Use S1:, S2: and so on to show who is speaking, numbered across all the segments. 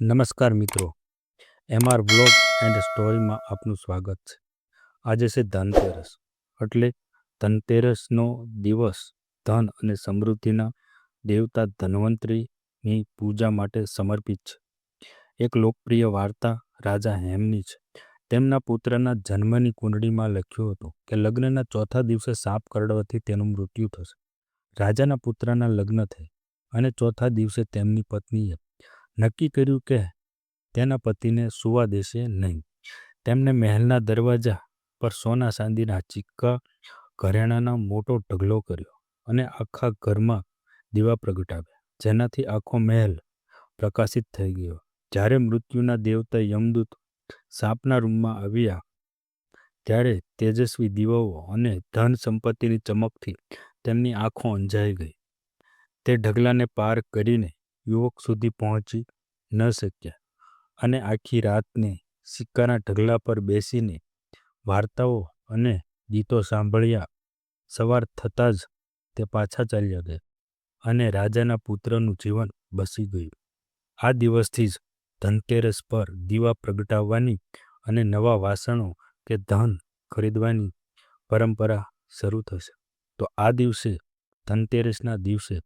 S1: નમસ્કાર મિત્રો, MR vlog and સ્ટોરીમાં આપનું સ્વાગત છે. આજે છે ધનતેરસ, એટલે ધનતેરસનો દિવસ ધન અને સમૃદ્ધિના દેવતા ધન્વંતરીની પૂજા માટે સમર્પિત છે. એક લોકપ્રિય વાર્તા રાજા હેમની છે. તેમના પુત્રના જન્મની કુંડળીમાં લખ્યું હતું કે લગ્નના ચોથા દિવસે સાપ કરડવાથી તેનું મૃત્યુ થશે. રાજાના પુત્રના લગ્ન થયા અને ચોથા દિવસે તેમની પત્નીએ નક્કી કર્યું કે તેના પતિને સુવા દેશે નહીં. તેમને મહેલના દરવાજા પર સોના ચાંદીના સિક્કા ઘરેણાંનો મોટો ઢગલો કર્યો અને આખા ઘરમાં દીવા પ્રગટાવ્યા, જેનાથી આખો મહેલ પ્રકાશિત થઈ ગયો. જ્યારે મૃત્યુના દેવતા યમદૂત સાપના રૂમમાં આવ્યા ત્યારે તેજસ્વી દીવાઓ અને ધન સંપત્તિની ચમકથી તેમની આંખો અંજાઈ ગઈ. તે ઢગલાને પાર કરીને યુવક સુધી પહોંચી ન શક્યા અને આખી રાતને સિક્કાના ઢગલા પર બેસીને વાર્તાઓ અને ગીતો સાંભળ્યા. સવાર થતાં જ તે પાછા ચાલ્યા ગયા અને રાજાના પુત્રનું જીવન બસી ગયું. આ દિવસથી જ ધનતેરસ પર દીવા પ્રગટાવવાની અને નવા વાસણો કે ધન ખરીદવાની પરંપરા શરૂ થશે. તો આ દિવસે ધનતેરસના દિવસે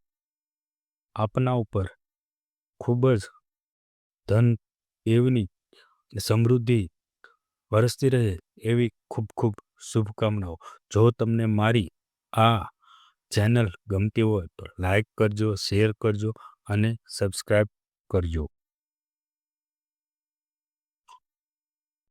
S1: આપના ઉપર ખૂબ જ ધન એવની સમૃદ્ધિ વરસતી રહે એવી ખૂબ ખૂબ શુભકામનાઓ. જો તમને મારી આ ચેનલ ગમતી હોય તો લાઈક કરજો, શેર કરજો અને સબસ્ક્રાઈબ કરજો.